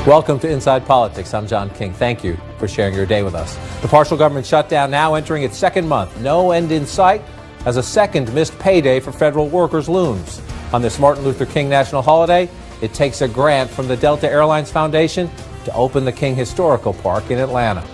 Welcome to Inside Politics. I'm John King. Thank you for sharing your day with us. The partial government shutdown now entering its second month. No end in sight as a second missed payday for federal workers looms. On this Martin Luther King national holiday, it takes a grant from the Delta Airlines Foundation to open the King Historical Park in Atlanta.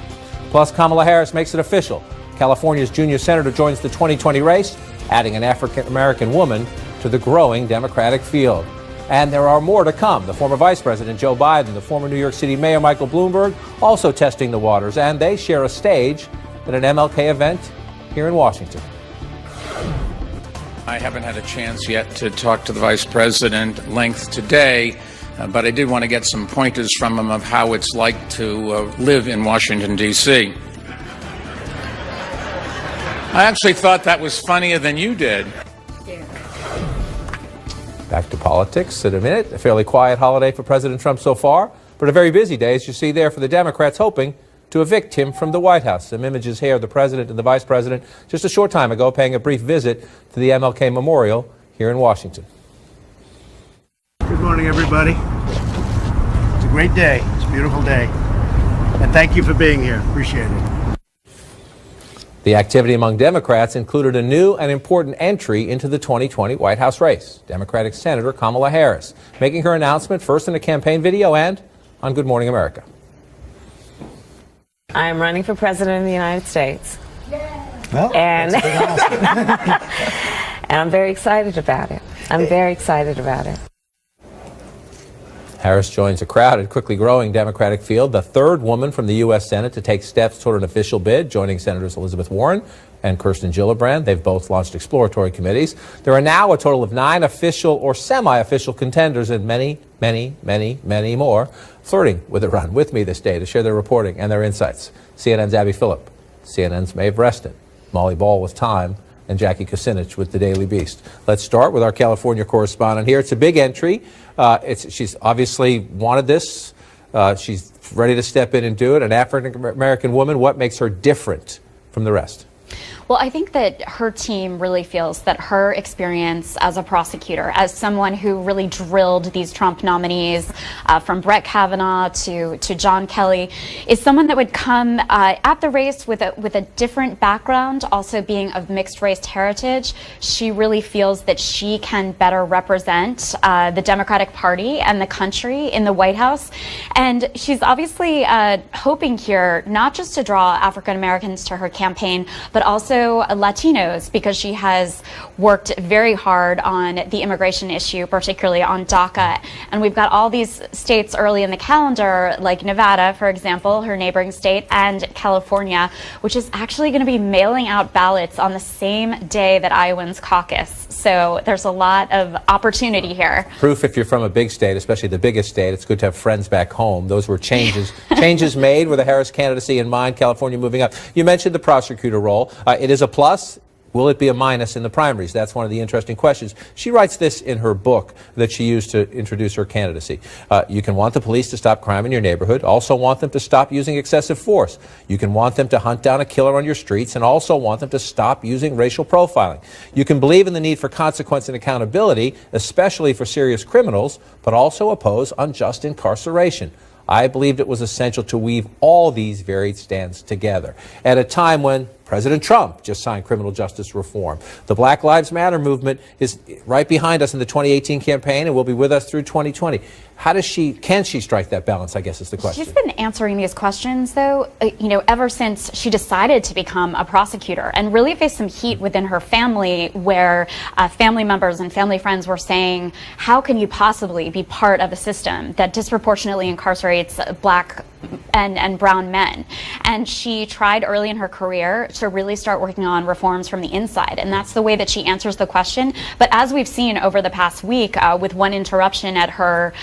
Plus, Kamala Harris makes it official. California's junior senator joins the 2020 race, adding an African-American woman to the growing Democratic field. And there are more to come. The former Vice President Joe Biden, the former New York City Mayor Michael Bloomberg, also testing the waters, and they share a stage at an MLK event here in Washington. I haven't had a chance yet to talk to the Vice President length today, but I did want to get some pointers from him of how it's like to live in Washington, D.C. I actually thought that was funnier than you did. Back to politics in a minute. A fairly quiet holiday for President Trump so far, but a very busy day, as you see there, for the Democrats hoping to evict him from the White House. Some images here of the president and the vice president just a short time ago paying a brief visit to the MLK Memorial here in Washington. Good morning, everybody. It's a great day. It's a beautiful day. And thank you for being here. Appreciate it. The activity among Democrats included a new and important entry into the 2020 White House race. Democratic Senator Kamala Harris making her announcement first in a campaign video and on Good Morning America. I am running for president of the United States. Well, and I'm very excited about it. I'm very excited about it. Harris joins a crowded, quickly growing Democratic field, the third woman from the U.S. Senate to take steps toward an official bid, joining Senators Elizabeth Warren and Kirsten Gillibrand. They've both launched exploratory committees. There are now a total of 9 official or semi-official contenders and many, many, many, many more flirting with a run. With me this day to share their reporting and their insights, CNN's Abby Phillip, CNN's Maeve Reston, Molly Ball with Time, and Jackie Kucinich with the Daily Beast. Let's start with our California correspondent here. It's a big entry. She's obviously wanted this. She's ready to step in and do it. An African-American woman. What makes her different from the rest? Well, I think that her team really feels that her experience as a prosecutor, as someone who really drilled these Trump nominees, from Brett Kavanaugh to John Kelly, is someone that would come at the race with a different background, also being of mixed race heritage. She really feels that she can better represent the Democratic Party and the country in the White House. And she's obviously hoping here not just to draw African Americans to her campaign, but also Latinos, because she has worked very hard on the immigration issue, particularly on DACA. And we've got all these states early in the calendar, like Nevada, for example, her neighboring state, and California, which is actually going to be mailing out ballots on the same day that Iowans caucus. So there's a lot of opportunity here. Proof if you're from a big state, especially the biggest state, it's good to have friends back home. Those were changes made with the Harris candidacy in mind, California moving up. You mentioned the prosecutor role. It is a plus. Will it be a minus in the primaries? That's one of the interesting questions. She writes this in her book that she used to introduce her candidacy. You can want the police to stop crime in your neighborhood, also want them to stop using excessive force. You can want them to hunt down a killer on your streets and also want them to stop using racial profiling. You can believe in the need for consequence and accountability, especially for serious criminals, but also oppose unjust incarceration. I believed it was essential to weave all these varied stands together at a time when President Trump just signed criminal justice reform. The Black Lives Matter movement is right behind us in the 2018 campaign and will be with us through 2020. Can she strike that balance, I guess is the question. She's been answering these questions, though, ever since she decided to become a prosecutor, and really faced some heat within her family where family members and family friends were saying, how can you possibly be part of a system that disproportionately incarcerates Black and brown men? And she tried early in her career to really start working on reforms from the inside, and that's the way that she answers the question. But as we've seen over the past week, with one interruption at her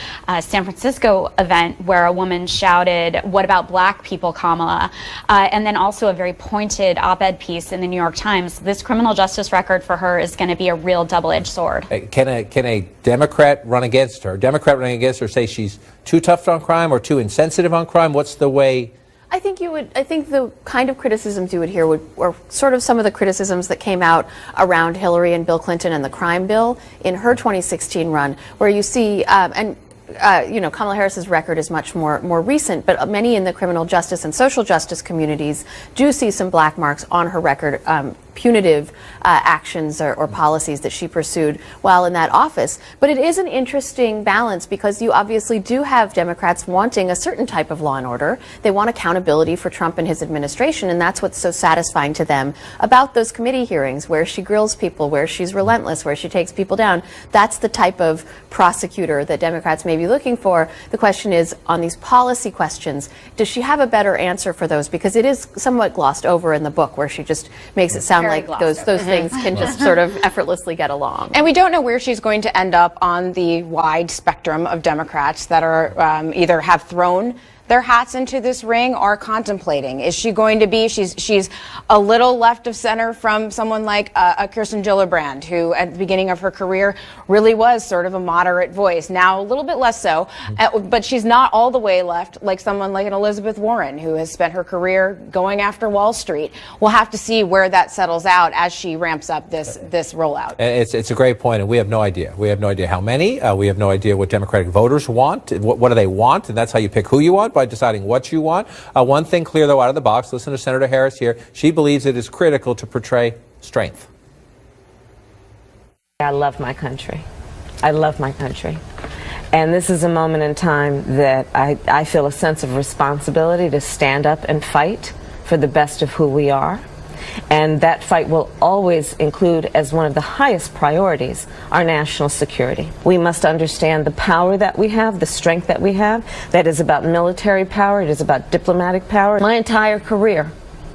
San Francisco event where a woman shouted, "What about Black people, Kamala?" And then also a very pointed op-ed piece in the New York Times. This criminal justice record for her is going to be a real double-edged sword. Can a Democrat run against her? Democrat running against her say she's too tough on crime or too insensitive on crime? What's the way? I think the kind of criticisms you would hear were sort of some of the criticisms that came out around Hillary and Bill Clinton and the crime bill in her 2016 run, where you see, and Kamala Harris's record is much more recent, but many in the criminal justice and social justice communities do see some black marks on her record, punitive actions or policies that she pursued while in that office. But it is an interesting balance because you obviously do have Democrats wanting a certain type of law and order. They want accountability for Trump and his administration, and that's what's so satisfying to them about those committee hearings where she grills people, where she's relentless, where she takes people down. That's the type of prosecutor that Democrats may be looking for. The question is, on these policy questions, does she have a better answer for those? Because it is somewhat glossed over in the book where she just makes it sound like those things can just sort of effortlessly get along. And we don't know where she's going to end up on the wide spectrum of Democrats that are either have thrown their hats into this ring or contemplating. Is she going to be, she's a little left of center from someone like a Kirsten Gillibrand, who at the beginning of her career really was sort of a moderate voice. Now a little bit less so, but she's not all the way left like someone like an Elizabeth Warren, who has spent her career going after Wall Street. We'll have to see where that settles out as she ramps up this rollout. It's a great point, and we have no idea. We have no idea how many. We have no idea what Democratic voters want. What do they want? And that's how you pick who you want, by deciding what you want. One thing clear, though, out of the box, listen to Senator Harris here. She believes it is critical to portray strength. I love my country. I love my country. And this is a moment in time that I feel a sense of responsibility to stand up and fight for the best of who we are. And that fight will always include, as one of the highest priorities, our national security. We must understand the power that we have, the strength that we have. That is about military power. It is about diplomatic power. My entire career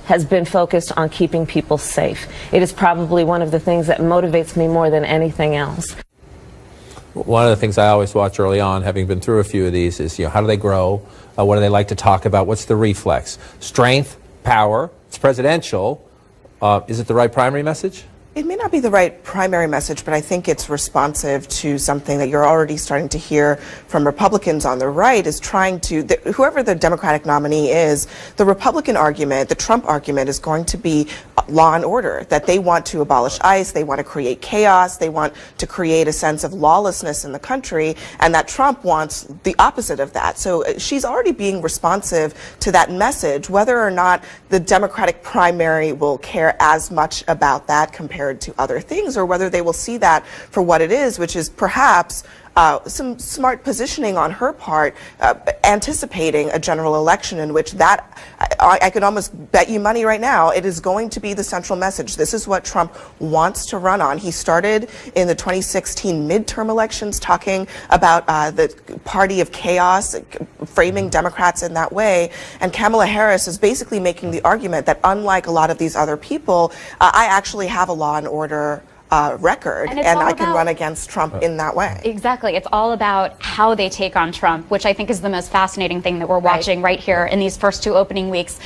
has been focused on keeping people safe. It is probably one of the things that motivates me more than anything else. One of the things I always watch early on, having been through a few of these, is how do they grow? What do they like to talk about? What's the reflex? Strength, power. It's presidential. Is it the right primary message? It may not be the right primary message, but I think it's responsive to something that you're already starting to hear from Republicans on the right, is trying to, whoever the Democratic nominee is, the Republican argument, the Trump argument, is going to be law and order, that they want to abolish ICE, they want to create chaos, they want to create a sense of lawlessness in the country, and that Trump wants the opposite of that. So she's already being responsive to that message. Whether or not the Democratic primary will care as much about that compared to other things, or whether they will see that for what it is, which is perhaps some smart positioning on her part, anticipating a general election in which that, I could almost bet you money right now, it is going to be the central message. This is what Trump wants to run on. He started in the 2016 midterm elections talking about the party of chaos, framing Democrats in that way. And Kamala Harris is basically making the argument that, unlike a lot of these other people, I actually have a law and order record, and I can run against Trump in that way. Exactly. It's all about how they take on Trump, which I think is the most fascinating thing that we're watching right here in these first two opening weeks.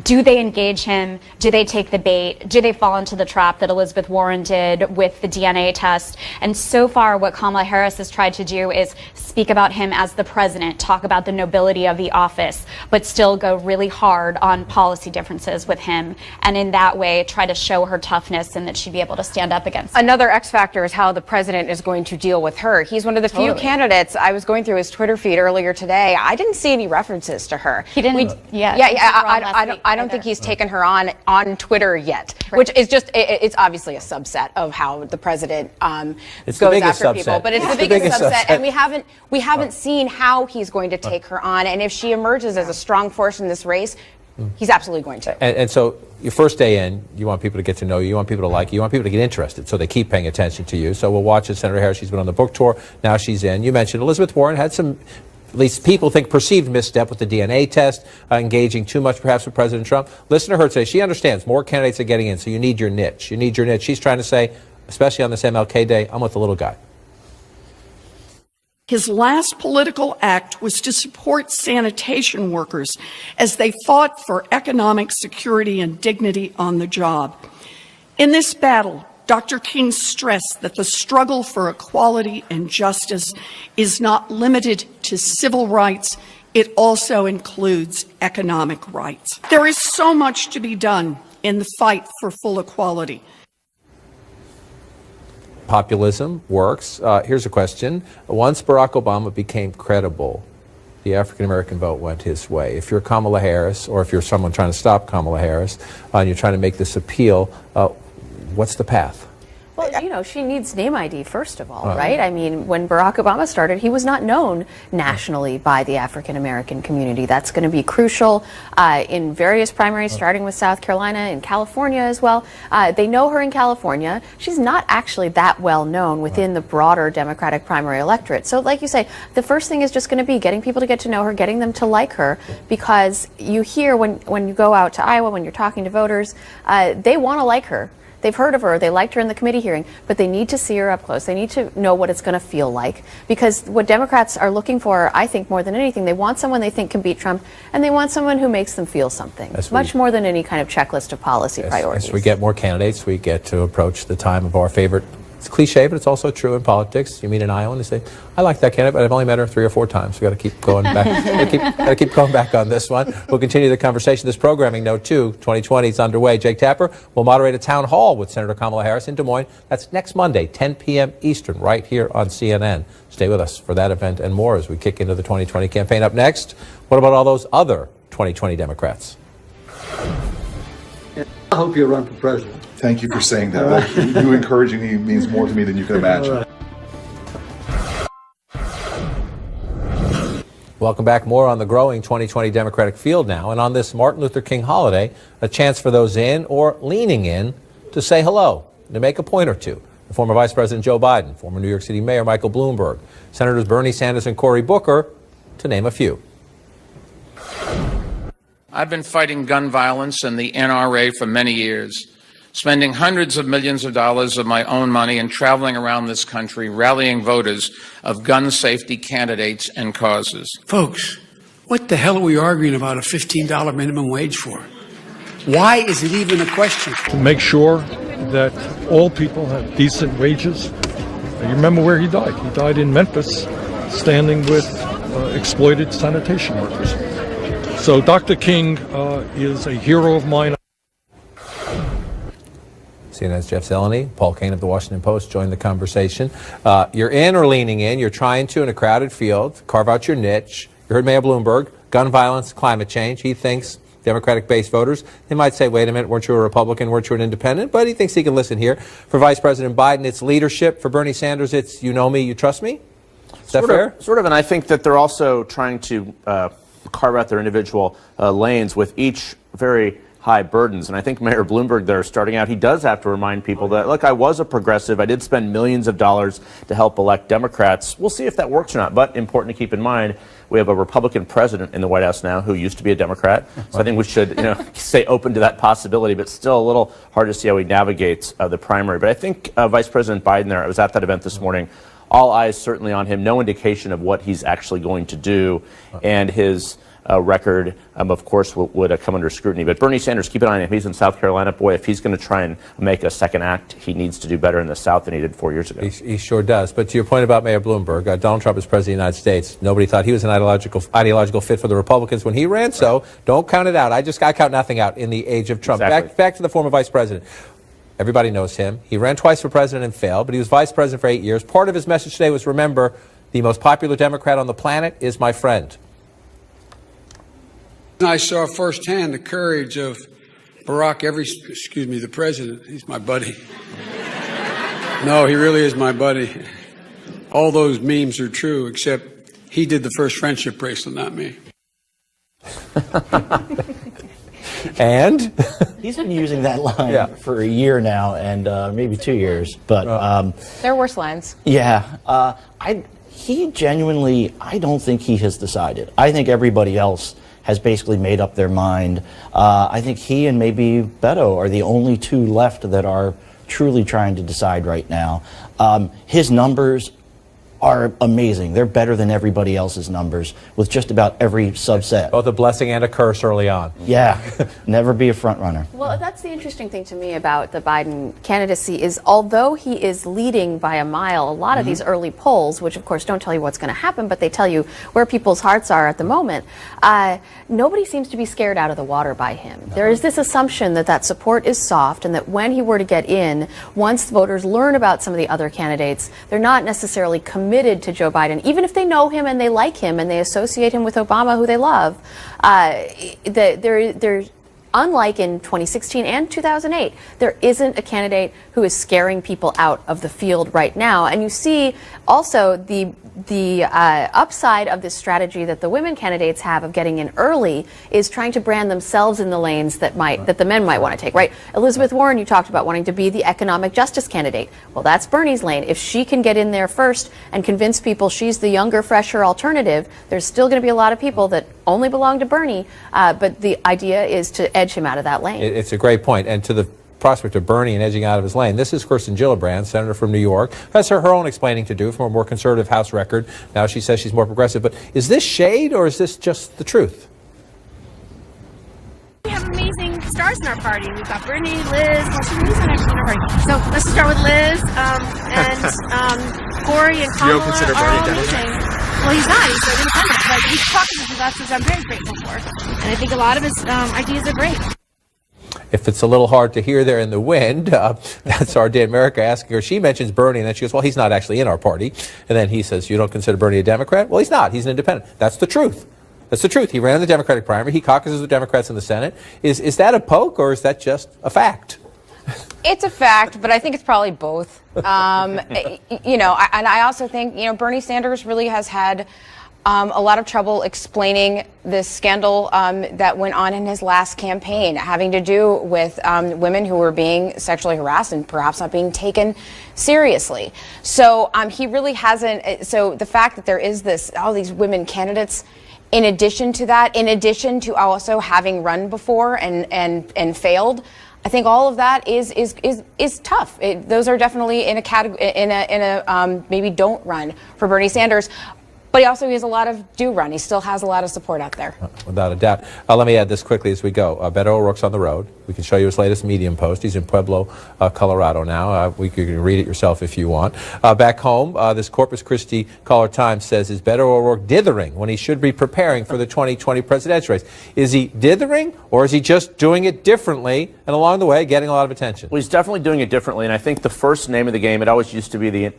Do they engage him? Do they take the bait? Do they fall into the trap that Elizabeth Warren did with the DNA test? And so far, what Kamala Harris has tried to do is speak about him as the president, talk about the nobility of the office, but still go really hard on policy differences with him. And in that way, try to show her toughness and that she'd be able to stand up against him. Another X factor is how the president is going to deal with her. He's one of the few candidates. I was going through his Twitter feed earlier today. I didn't see any references to her. He didn't. I don't think he's taken her on Twitter yet, which is just, it's obviously a subset of how the president goes after people. But it's the biggest subset, and we haven't seen how he's going to take her on. And if she emerges as a strong force in this race, he's absolutely going to. And so your first day in, you want people to get to know you, you want people to like you, you want people to get interested, so they keep paying attention to you. So we'll watch as Senator Harris, she's been on the book tour, now she's in. You mentioned Elizabeth Warren had some, at least people think, perceived misstep with the DNA test, engaging too much perhaps with President Trump. Listen to her today. She understands more candidates are getting in, so you need your niche. You need your niche. She's trying to say, especially on this MLK day, I'm with the little guy. His last political act was to support sanitation workers as they fought for economic security and dignity on the job. In this battle, Dr. King stressed that the struggle for equality and justice is not limited to civil rights. It also includes economic rights. There is so much to be done in the fight for full equality. populism works. Here's a question. Once Barack Obama became credible, the African-American vote went his way. If you're Kamala Harris, or if you're someone trying to stop Kamala Harris, and you're trying to make this appeal, what's the path? Well, you know, she needs name ID, first of all, right? I mean, when Barack Obama started, he was not known nationally by the African-American community. That's going to be crucial in various primaries, starting with South Carolina and California as well. They know her in California. She's not actually that well known within the broader Democratic primary electorate. So, like you say, the first thing is just going to be getting people to get to know her, getting them to like her, because you hear when you go out to Iowa, when you're talking to voters, they want to like her. They've heard of her, they liked her in the committee hearing, but they need to see her up close. They need to know what it's going to feel like. Because what Democrats are looking for, I think, more than anything, they want someone they think can beat Trump, and they want someone who makes them feel something. Much more than any kind of checklist of policy priorities. As we get more candidates, we get to approach the time of our favorite. It's cliche, but it's also true in politics. You meet an Iowan and say, I like that candidate, but I've only met her 3 or 4 times. We've got to keep going back. Gotta keep going back on this one. We'll continue the conversation. This programming note, too, 2020 is underway. Jake Tapper will moderate a town hall with Senator Kamala Harris in Des Moines. That's next Monday, 10 p.m. Eastern, right here on CNN. Stay with us for that event and more as we kick into the 2020 campaign. Up next, what about all those other 2020 Democrats? I hope you run for president. Thank you for saying that. You encouraging me means more to me than you can imagine. Welcome back. More on the growing 2020 Democratic field now. And on this Martin Luther King holiday, a chance for those in or leaning in to say hello, to make a point or two. The former Vice President Joe Biden, former New York City Mayor Michael Bloomberg, Senators Bernie Sanders and Cory Booker, to name a few. I've been fighting gun violence and the NRA for many years, spending hundreds of millions of dollars of my own money and traveling around this country rallying voters of gun safety candidates and causes. Folks, what the hell are we arguing about a $15 minimum wage for? Why is it even a question? To make sure that all people have decent wages. You remember where he died? He died in Memphis, standing with exploited sanitation workers. So Dr. King is a hero of mine. CNN's Jeff Zeleny, Paul Kane of the Washington Post joined the conversation. You're in or leaning in. You're trying to, in a crowded field, carve out your niche. You heard Mayor Bloomberg, gun violence, climate change. He thinks Democratic-based voters, they might say, wait a minute, weren't you a Republican, weren't you an independent? But he thinks he can listen here. For Vice President Biden, it's leadership. For Bernie Sanders, it's you know me, you trust me? Is that fair? Sort of, and I think that they're also trying to carve out their individual lanes with each very high burdens. And I think Mayor Bloomberg there starting out, he does have to remind people that, look, I was a progressive. I did spend millions of dollars to help elect Democrats. We'll see if that works or not. But important to keep in mind, we have a Republican president in the White House now who used to be a Democrat. So I think we should, stay open to that possibility, but still a little hard to see how he navigates the primary. But I think Vice President Biden there, I was at that event this morning, all eyes certainly on him, no indication of what he's actually going to do. And his record, of course, would come under scrutiny. But Bernie Sanders, keep an eye on him. He's in South Carolina. Boy, if he's going to try and make a second act, he needs to do better in the South than he did 4 years ago. He sure does. But to your point about Mayor Bloomberg, Donald Trump is president of the United States. Nobody thought he was an ideological fit for the Republicans when he ran, so don't count it out. I count nothing out in the age of Trump. Exactly. Back to the former vice president. Everybody knows him. He ran twice for president and failed, but he was vice president for 8 years. Part of his message today was, remember, the most popular Democrat on the planet is my friend. I saw firsthand the courage of Barack, the president. He's my buddy. No, he really is my buddy. All those memes are true, except he did the first friendship bracelet, not me. And? He's been using that line for a year now, and maybe 2 years. But there are worse lines. Yeah. He genuinely, I don't think he has decided. I think everybody else has basically made up their mind. I think he and maybe Beto are the only two left that are truly trying to decide right now. His numbers are amazing. They're better than everybody else's numbers with just about every subset. Both a blessing and a curse early on. Yeah, never be a front runner. Well, that's the interesting thing to me about the Biden candidacy is although he is leading by a mile, a lot of these early polls, which of course don't tell you what's going to happen, but they tell you where people's hearts are at the moment, nobody seems to be scared out of the water by him. No. There is this assumption that that support is soft and that when he were to get in, once voters learn about some of the other candidates, they're not necessarily committed to Joe Biden, even if they know him and they like him and they associate him with Obama, who they love. There's unlike in 2016 and 2008, there isn't a candidate who is scaring people out of the field right now. And you see also the upside of this strategy that the women candidates have of getting in early is trying to brand themselves in the lanes that the men might want to take, right? Elizabeth Warren, you talked about wanting to be the economic justice candidate. Well, that's Bernie's lane. If she can get in there first and convince people she's the younger, fresher alternative, there's still going to be a lot of people that only belong to Bernie, but the idea is to edge him out of that lane. It's a great point. And to the prospect of Bernie and edging out of his lane, this is Kirsten Gillibrand, senator from New York, has her own explaining to do from a more conservative House record. Now she says she's more progressive. But is this shade or is this just the truth? We have amazing stars in our party. We've got Bernie, Liz, Washington actually in our party. So let's start with Liz and Corey and Kamala are amazing. Well, he's not. He's an independent, but he's caucuses with us, which I'm very grateful for. And I think a lot of his ideas are great. If it's a little hard to hear there in the wind, that's our Dan America asking her. She mentions Bernie, and then she goes, well, he's not actually in our party. And then he says, you don't consider Bernie a Democrat? Well, he's not. He's an independent. That's the truth. That's the truth. He ran in the Democratic primary. He caucuses with Democrats in the Senate. Is that a poke, or is that just a fact? It's a fact, but I think it's probably both. And I also think, Bernie Sanders really has had a lot of trouble explaining this scandal that went on in his last campaign, having to do with women who were being sexually harassed and perhaps not being taken seriously. So he really hasn't. So the fact that there is all these women candidates, in addition to that, in addition to also having run before and failed, I think all of that is tough. Those are definitely in a category, maybe don't run for Bernie Sanders. But he has a lot of do run. He still has a lot of support out there. Without a doubt. Let me add this quickly as we go. Beto O'Rourke's on the road. We can show you his latest Medium post. He's in Pueblo, Colorado now. You can read it yourself if you want. Back home, this Corpus Christi Caller-Times says, is Beto O'Rourke dithering when he should be preparing for the 2020 presidential race? Is he dithering, or is he just doing it differently and along the way getting a lot of attention? Well, he's definitely doing it differently, and I think the first name of the game, it always used to be the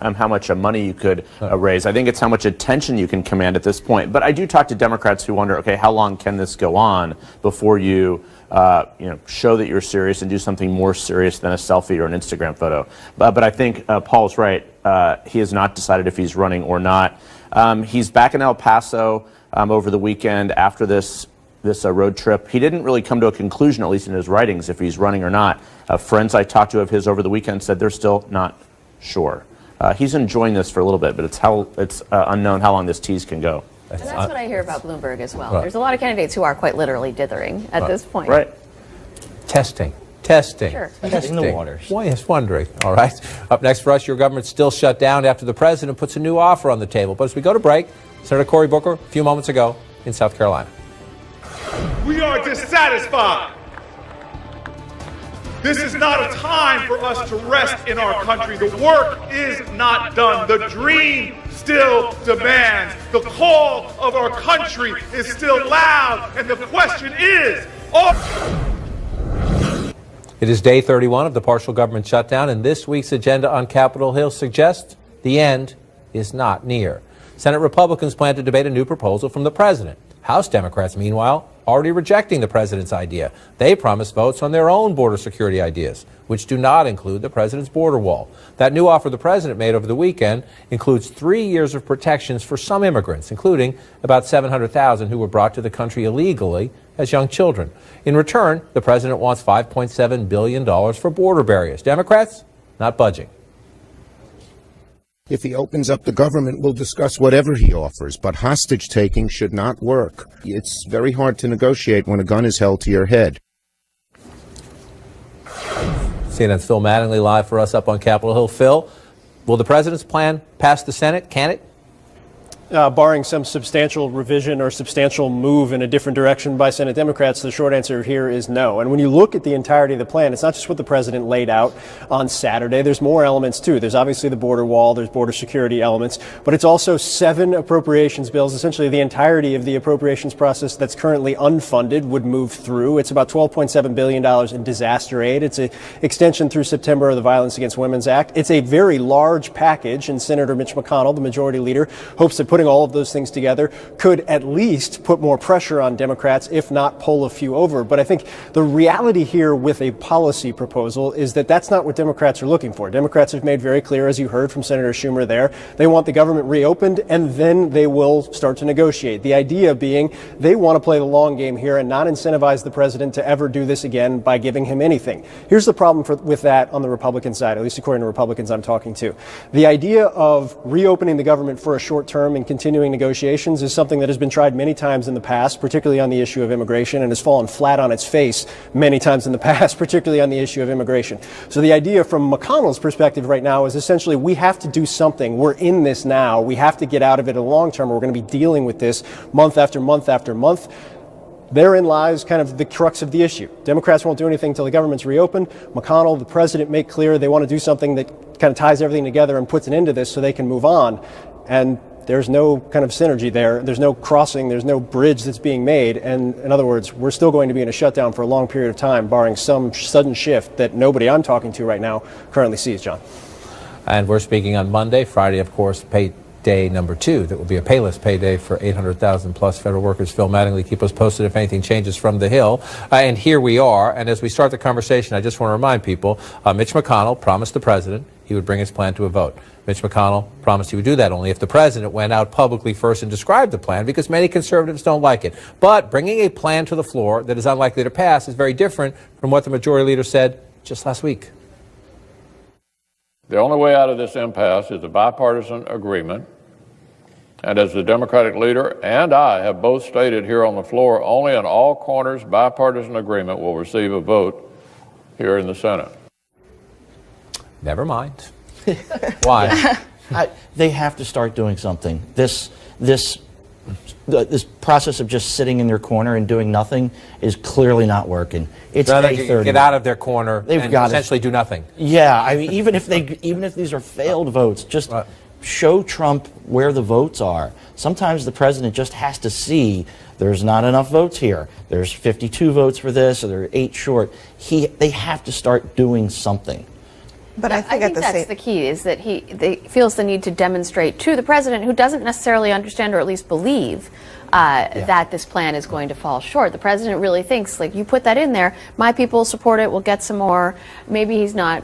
how much money you could raise. I think it's how much attention you can command at this point. But I do talk to Democrats who wonder, okay, how long can this go on before you, show that you're serious and do something more serious than a selfie or an Instagram photo? But I think Paul's right. He has not decided if he's running or not. He's back in El Paso over the weekend after this road trip. He didn't really come to a conclusion, at least in his writings, if he's running or not. Friends I talked to of his over the weekend said they're still not sure. He's enjoying this for a little bit, but it's unknown how long this tease can go. And that's what I hear about Bloomberg as well. Right. There's a lot of candidates who are quite literally dithering at this point. Right. Testing. Sure. Testing the waters. Why is wondering? All right. Up next for us, your government's still shut down after the president puts a new offer on the table. But as we go to break, Senator Cory Booker, a few moments ago in South Carolina. We are dissatisfied. This is not a time for us to rest in our country. The work is not done. The dream still demands. The call of our country is still loud. And the question is... It is day 31 of the partial government shutdown, and this week's agenda on Capitol Hill suggests the end is not near. Senate Republicans plan to debate a new proposal from the president. House Democrats, meanwhile, already rejecting the president's idea. They promised votes on their own border security ideas, which do not include the president's border wall. That new offer the president made over the weekend includes 3 years of protections for some immigrants, including about 700,000 who were brought to the country illegally as young children. In return, the president wants $5.7 billion for border barriers. Democrats, not budging. If he opens up the government, we'll discuss whatever he offers, but hostage-taking should not work. It's very hard to negotiate when a gun is held to your head. CNN's Phil Mattingly live for us up on Capitol Hill. Phil, Will the president's plan pass the Senate? Can it? Barring some substantial revision or substantial move in a different direction by Senate Democrats, the short answer here is no. And when you look at the entirety of the plan, it's not just what the president laid out on Saturday. There's more elements, too. There's obviously the border wall, there's border security elements, but it's also 7 appropriations bills. Essentially, the entirety of the appropriations process that's currently unfunded would move through. It's about $12.7 billion in disaster aid. It's an extension through September of the Violence Against Women's Act. It's a very large package, and Senator Mitch McConnell, the majority leader, hopes that putting all of those things together could at least put more pressure on Democrats, if not pull a few over. But I think the reality here with a policy proposal is that that's not what Democrats are looking for. Democrats have made very clear, as you heard from Senator Schumer there, they want the government reopened and then they will start to negotiate. The idea being they want to play the long game here and not incentivize the president to ever do this again by giving him anything. Here's the problem with that on the Republican side, at least according to Republicans I'm talking to. The idea of reopening the government for a short term and continuing negotiations is something that has been tried many times in the past, particularly on the issue of immigration, and has fallen flat on its face many times in the past, particularly on the issue of immigration. So the idea from McConnell's perspective right now is essentially we have to do something. We're in this now. We have to get out of it in the long term. We're going to be dealing with this month after month after month. Therein lies kind of the crux of the issue. Democrats won't do anything until the government's reopened. McConnell, the president, make clear they want to do something that kind of ties everything together and puts an end to this so they can move on. And there's no kind of synergy there. There's no crossing. There's no bridge that's being made. And in other words, we're still going to be in a shutdown for a long period of time, barring some sudden shift that nobody I'm talking to right now currently sees, John. And we're speaking on Monday. Friday, of course, payday number 2. That will be a payless payday for 800,000 plus federal workers. Phil Mattingly, keep us posted if anything changes from the Hill. And here we are. And as we start the conversation, I just want to remind people, Mitch McConnell promised the president he would bring his plan to a vote. Mitch McConnell promised he would do that only if the president went out publicly first and described the plan, because many conservatives don't like it. But bringing a plan to the floor that is unlikely to pass is very different from what the majority leader said just last week. The only way out of this impasse is a bipartisan agreement. And as the Democratic leader and I have both stated here on the floor, only an all corners bipartisan agreement will receive a vote here in the Senate. Never mind. Why? They have to start doing something. This process of just sitting in their corner and doing nothing is clearly not working. It's get out of their corner and essentially do nothing. Yeah, I mean, even if these are failed votes, just show Trump where the votes are. Sometimes the president just has to see there's not enough votes here. There's 52 votes for this, or there are 8 short. They have to start doing something. But I think that's the key, is that he feels the need to demonstrate to the president, who doesn't necessarily understand or at least believe that this plan is going to fall short. The president really thinks, like, you put that in there, my people support it, we'll get some more. Maybe he's not,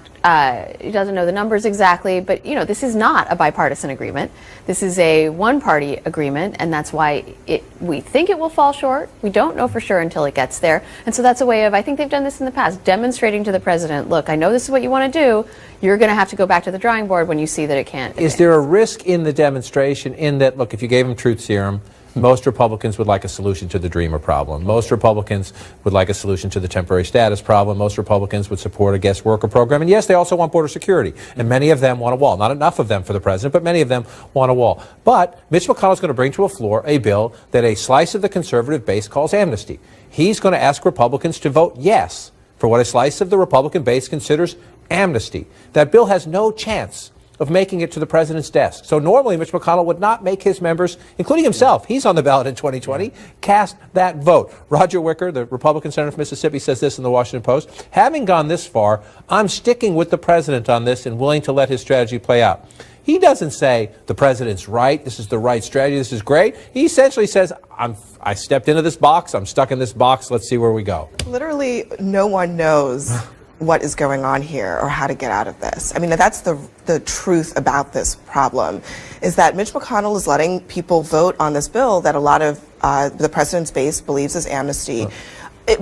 he doesn't know the numbers exactly, but, you know, this is not a bipartisan agreement. This is a one-party agreement, and that's why we think it will fall short. We don't know for sure until it gets there. And so that's a way of, I think they've done this in the past, demonstrating to the president, look, I know this is what you want to do. You're going to have to go back to the drawing board when you see that it can't. Is there a risk in the demonstration in that, look, if you gave him truth serum, most Republicans would like a solution to the Dreamer problem. Most Republicans would like a solution to the temporary status problem. Most Republicans would support a guest worker program. And yes, they also want border security. And many of them want a wall. Not enough of them for the president, but many of them want a wall. But Mitch McConnell is going to bring to a floor a bill that a slice of the conservative base calls amnesty. He's going to ask Republicans to vote yes for what a slice of the Republican base considers amnesty. That bill has no chance of making it to the president's desk. So normally Mitch McConnell would not make his members, including himself, he's on the ballot in 2020, cast that vote. Roger Wicker, the Republican senator from Mississippi, says this in the Washington Post: having gone this far, I'm sticking with the president on this and willing to let his strategy play out. He doesn't say the president's right, this is the right strategy, this is great. He essentially says, I stepped into this box, I'm stuck in this box, let's see where we go. Literally no one knows what is going on here or how to get out of this. I mean, that's the truth about this problem, is that Mitch McConnell is letting people vote on this bill that a lot of the president's base believes is amnesty.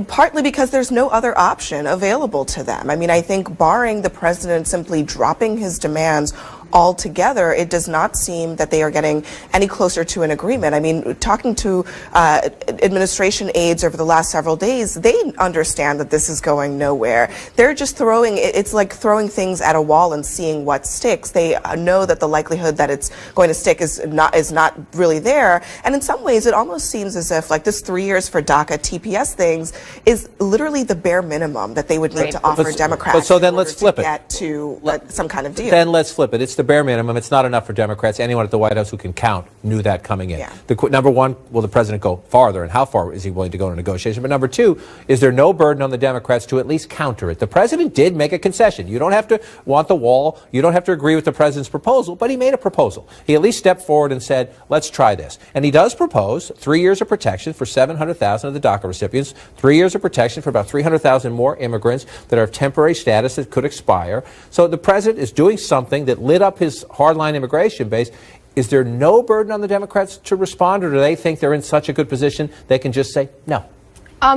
Partly because there's no other option available to them. I mean, I think barring the president simply dropping his demands altogether, it does not seem that they are getting any closer to an agreement. I mean, talking to administration aides over the last several days, they understand that this is going nowhere. They're just it's like throwing things at a wall and seeing what sticks. They know that the likelihood that it's going to stick is not really there. And in some ways, it almost seems as if like this 3 years for DACA TPS things is literally the bare minimum that they would need to offer Democrats. But so then let's flip it. Get to some kind of deal. Then let's flip it. It's the bare minimum. It's not enough for Democrats. Anyone at the White House who can count knew that coming in. Yeah. Number one, will the president go farther, and how far is he willing to go in a negotiation? But number two, is there no burden on the Democrats to at least counter it? The president did make a concession. You don't have to want the wall. You don't have to agree with the president's proposal, but he made a proposal. He at least stepped forward and said, let's try this. And he does propose 3 years of protection for 700,000 of the DACA recipients, 3 years of protection for about 300,000 more immigrants that are of temporary status that could expire. So the president is doing something that lit up his hardline immigration base. Is there no burden on the Democrats to respond, or do they think they're in such a good position they can just say no?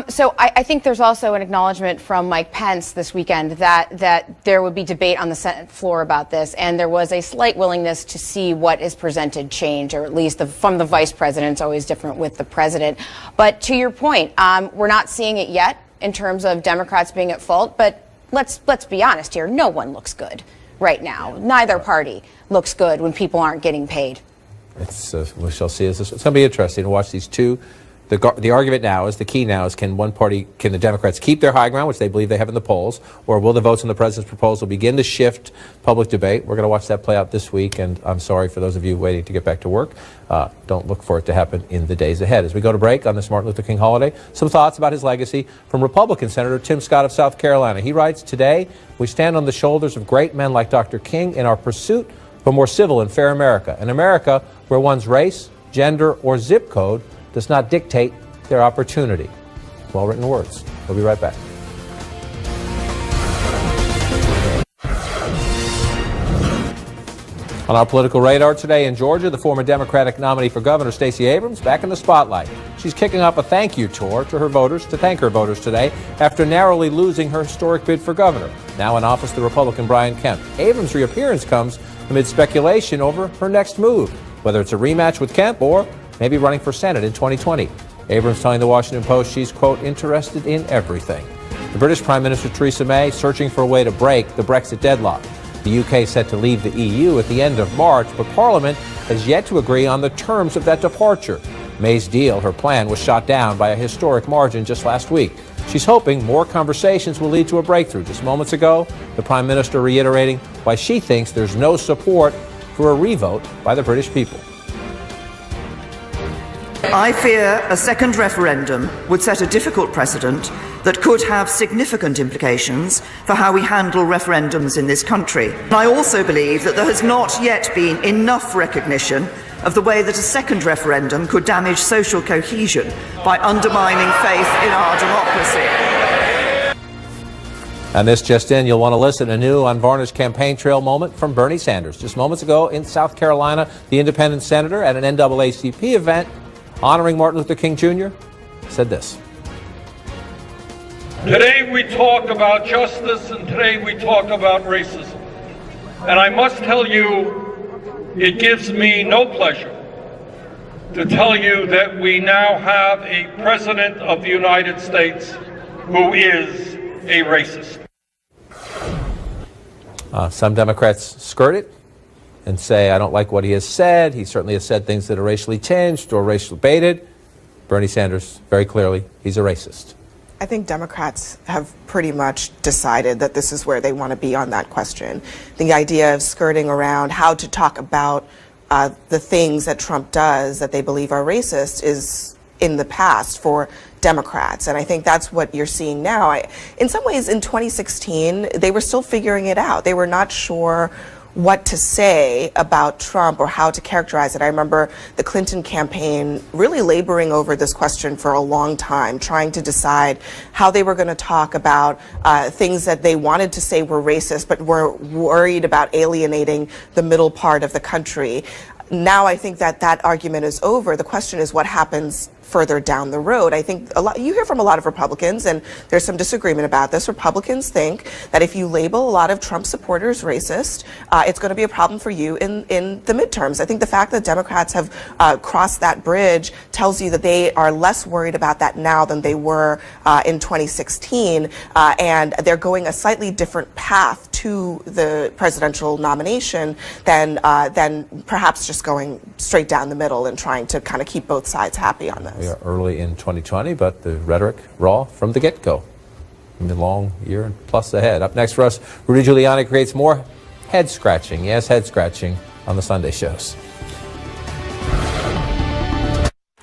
So I think there's also an acknowledgement from Mike Pence this weekend that there would be debate on the Senate floor about this, and there was a slight willingness to see what is presented change, or at least from the vice president. It's always different with the president. But to your point, we're not seeing it yet in terms of Democrats being at fault, but let's be honest here. No one looks good right now. Neither party looks good when people aren't getting paid. We shall see. It's going to be interesting to watch these two. The argument now is, the key now is, can the Democrats keep their high ground, which they believe they have in the polls, or will the votes on the president's proposal begin to shift public debate? We're going to watch that play out this week, and I'm sorry for those of you waiting to get back to work. Don't look for it to happen in the days ahead. As we go to break on this Martin Luther King holiday, some thoughts about his legacy from Republican Senator Tim Scott of South Carolina. He writes, today, we stand on the shoulders of great men like Dr. King in our pursuit of a more civil and fair America, an America where one's race, gender, or zip code does not dictate their opportunity. Well-written words. We'll be right back. On our political radar today in Georgia, the former Democratic nominee for governor, Stacey Abrams, back in the spotlight. She's kicking off a thank you tour to thank her voters today after narrowly losing her historic bid for governor. Now in office, the Republican Brian Kemp. Abrams' reappearance comes amid speculation over her next move, whether it's a rematch with Kemp or maybe running for Senate in 2020. Abrams telling the Washington Post she's, quote, interested in everything. The British Prime Minister Theresa May searching for a way to break the Brexit deadlock. The UK set to leave the EU at the end of March, but Parliament has yet to agree on the terms of that departure. May's deal, her plan, was shot down by a historic margin just last week. She's hoping more conversations will lead to a breakthrough. Just moments ago, the Prime Minister reiterating why she thinks there's no support for a revote by the British people. I fear a second referendum would set a difficult precedent that could have significant implications for how we handle referendums in this country. I also believe that there has not yet been enough recognition of the way that a second referendum could damage social cohesion by undermining faith in our democracy. And this just in, you'll want to listen to a new unvarnished campaign trail moment from Bernie Sanders. Just moments ago in South Carolina, the independent senator at an NAACP event honoring Martin Luther King Jr. said this. Today we talk about justice, and today we talk about racism. And I must tell you, it gives me no pleasure to tell you that we now have a president of the United States who is a racist. Some Democrats skirt it and say, I don't like what he has said. He certainly has said things that are racially tinged or racially baited. Bernie Sanders, very clearly, he's a racist. I think Democrats have pretty much decided that this is where they want to be on that question. The idea of skirting around how to talk about the things that Trump does that they believe are racist is in the past for Democrats. And I think that's what you're seeing now. In some ways, in 2016, they were still figuring it out. They were not sure what to say about Trump or how to characterize it. I remember the Clinton campaign really laboring over this question for a long time, trying to decide how they were going to talk about things that they wanted to say were racist, but were worried about alienating the middle part of the country. Now I think that that argument is over. The question is what happens further down the road. I think you hear from a lot of Republicans, and there's some disagreement about this. Republicans think that if you label a lot of Trump supporters racist, it's going to be a problem for you in the midterms. I think the fact that Democrats have crossed that bridge tells you that they are less worried about that now than they were in 2016, and they're going a slightly different path to the presidential nomination than perhaps just going straight down the middle and trying to kind of keep both sides happy on this. We are early in 2020, but the rhetoric raw from the get-go. In the long year and plus ahead. Up next for us, Rudy Giuliani creates more head-scratching, yes, head-scratching, on the Sunday shows.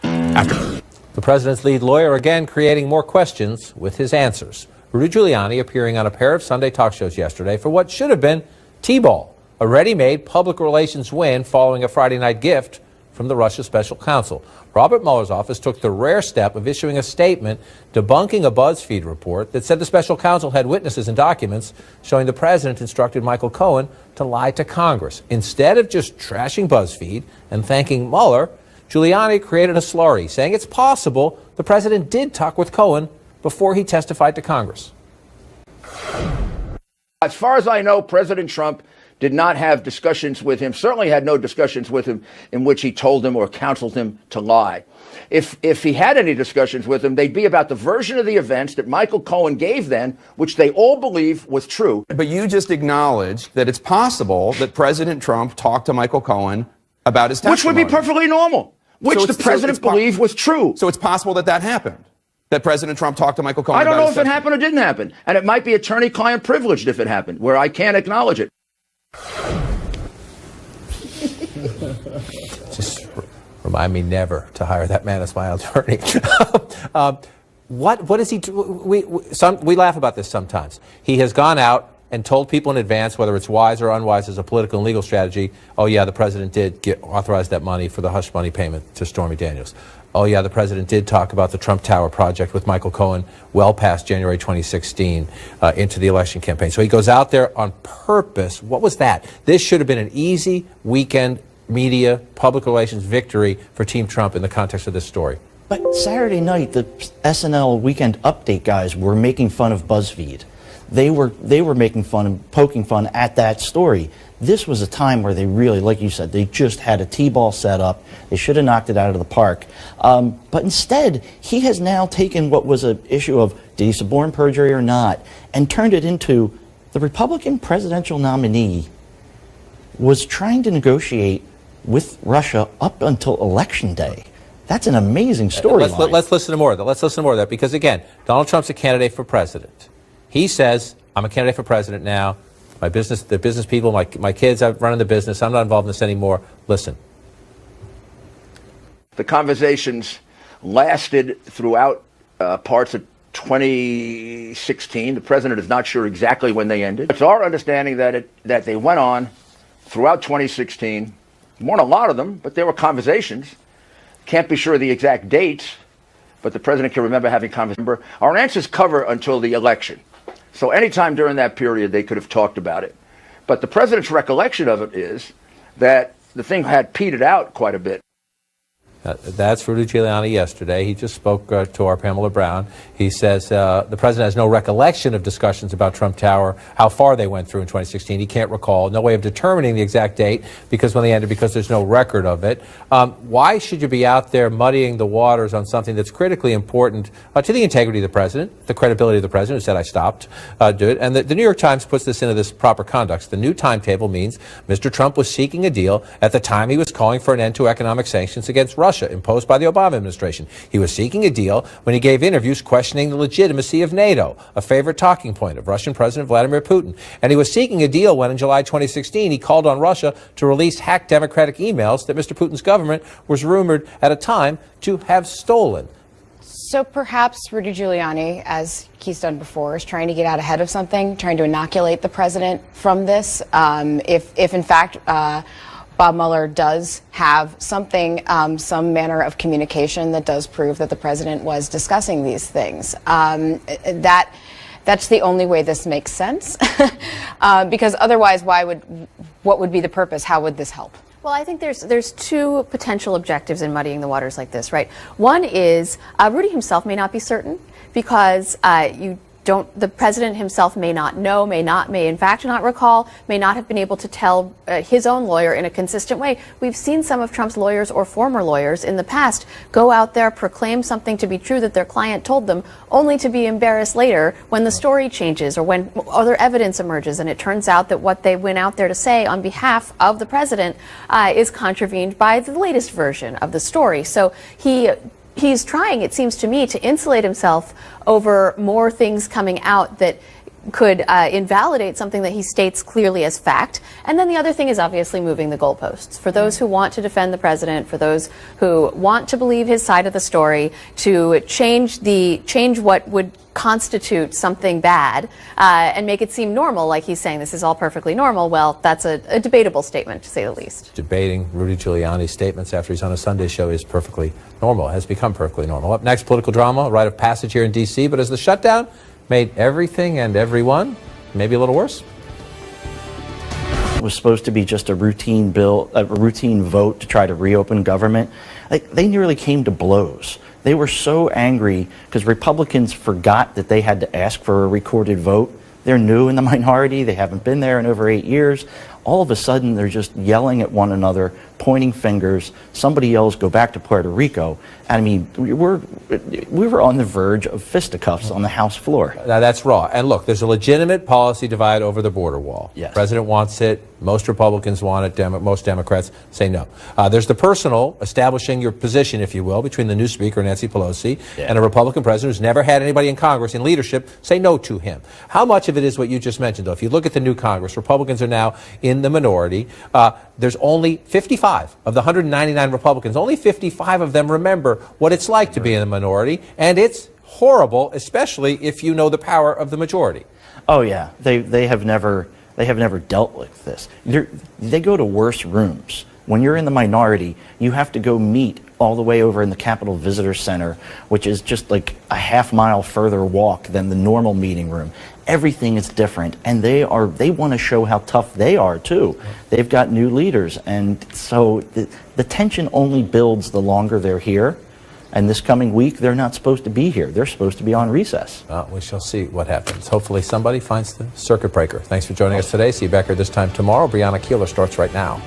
After the president's lead lawyer again creating more questions with his answers. Rudy Giuliani appearing on a pair of Sunday talk shows yesterday for what should have been T-ball, a ready-made public relations win following a Friday night gift from the Russia special counsel. Robert Mueller's office took the rare step of issuing a statement debunking a BuzzFeed report that said the special counsel had witnesses and documents showing the president instructed Michael Cohen to lie to Congress. Instead of just trashing BuzzFeed and thanking Mueller, Giuliani created a slurry saying it's possible the president did talk with Cohen before he testified to Congress. As far as I know, President Trump did not have discussions with him, certainly had no discussions with him in which he told him or counseled him to lie. If he had any discussions with him, they'd be about the version of the events that Michael Cohen gave then, which they all believe was true. But you just acknowledged that it's possible that President Trump talked to Michael Cohen about his testimony. Which would be perfectly normal, which the president believed was true. So it's possible that that happened? That President Trump talked to Michael Cohen about his testimony? I don't know if it happened or didn't happen. And it might be attorney-client privileged if it happened, where I can't acknowledge it. Just remind me never to hire that man as my attorney. What does he do? We laugh about this sometimes. He has gone out and told people in advance, whether it's wise or unwise as a political and legal strategy, oh yeah, the president did authorize that money for the hush money payment to Stormy Daniels. Oh yeah, the president did talk about the Trump Tower project with Michael Cohen well past January 2016 into the election campaign. So he goes out there on purpose. What was that? This should have been an easy weekend media, public relations victory for Team Trump in the context of this story. But Saturday night, the SNL Weekend Update guys were making fun of BuzzFeed. They were making fun and poking fun at that story. This was a time where they really, like you said, they just had a T-ball set up. They should have knocked it out of the park. But instead, he has now taken what was an issue of did he suborn perjury or not, and turned it into the Republican presidential nominee was trying to negotiate with Russia up until Election Day. That's an amazing storyline. Let's listen to more of that. Let's listen to more of that because, again, Donald Trump's a candidate for president. He says, I'm a candidate for president now. My business, the business people, my kids, I'm running the business. I'm not involved in this anymore. Listen. The conversations lasted throughout parts of 2016. The president is not sure exactly when they ended. It's our understanding that they went on throughout 2016. There weren't a lot of them, but there were conversations. Can't be sure of the exact dates, but the president can remember having conversations. Our answers cover until the election. So anytime during that period, they could have talked about it. But the president's recollection of it is that the thing had petered out quite a bit. That's Rudy Giuliani yesterday. He just spoke to our Pamela Brown. He says the president has no recollection of discussions about Trump Tower, how far they went through in 2016. He can't recall. No way of determining the exact date because when they ended, because there's no record of it. Why should you be out there muddying the waters on something that's critically important to the integrity of the president, the credibility of the president, who said I stopped, do it. And the New York Times puts this into this proper conduct. The new timetable means Mr. Trump was seeking a deal at the time he was calling for an end to economic sanctions against Russia imposed by the Obama administration. He was seeking a deal when he gave interviews questioning the legitimacy of NATO, a favorite talking point of Russian President Vladimir Putin. And he was seeking a deal when in July 2016 he called on Russia to release hacked Democratic emails that Mr. Putin's government was rumored at a time to have stolen. So perhaps Rudy Giuliani, as he's done before, is trying to get out ahead of something, trying to inoculate the president from this. If in fact Bob Mueller does have something, some manner of communication that does prove that the president was discussing these things. That's the only way this makes sense, because otherwise, what would be the purpose? How would this help? Well, I think there's two potential objectives in muddying the waters like this, right? One is Rudy himself may not be certain because the president himself may not know, may in fact not recall, may not have been able to tell his own lawyer in a consistent way. We've seen some of Trump's lawyers or former lawyers in the past go out there, proclaim something to be true that their client told them, only to be embarrassed later when the story changes or when other evidence emerges and it turns out that what they went out there to say on behalf of the president is contravened by the latest version of the story. So he's trying, it seems to me, to insulate himself over more things coming out that could invalidate something that he states clearly as fact. And then the other thing is obviously moving the goalposts. For those who want to defend the president, for those who want to believe his side of the story, to change what would constitute something bad and make it seem normal, like he's saying this is all perfectly normal. Well, that's a debatable statement, to say the least. Debating Rudy Giuliani's statements after he's on a Sunday show is perfectly normal, has become perfectly normal. Up next, political drama, a rite of passage here in D.C., but as the shutdown made everything and everyone maybe a little worse. It was supposed to be just a routine bill, a routine vote to try to reopen government. They nearly came to blows. They were so angry because Republicans forgot that they had to ask for a recorded vote. They're new in the minority. They haven't been there in over 8 years. All of a sudden, they're just yelling at one another, pointing fingers. Somebody yells, "Go back to Puerto Rico." I mean, we were on the verge of fisticuffs on the House floor. Now, that's raw. And look, there's a legitimate policy divide over the border wall. Yes. The president wants it. Most Republicans want it. Most Democrats say no. There's the personal, establishing your position, if you will, between the new Speaker, Nancy Pelosi, and a Republican president who's never had anybody in Congress in leadership say no to him. How much of it is what you just mentioned, though? If you look at the new Congress, Republicans are now in the minority. There's only 55 of the 199 Republicans. Only 55 of them remember what it's like to be in the minority, and it's horrible, especially if you know the power of the majority. Oh yeah, they have never dealt with this. They go to worse rooms. When you're in the minority, you have to go meet all the way over in the Capitol Visitor Center, which is just like a half-mile further walk than the normal meeting room. Everything is different, and they want to show how tough they are too. They've got new leaders, and so the tension only builds the longer they're here. And this coming week, they're not supposed to be here. They're supposed to be on recess. We shall see what happens. Hopefully somebody finds the circuit breaker. Thanks for joining us today. See you back here this time tomorrow. Brianna Keeler starts right now.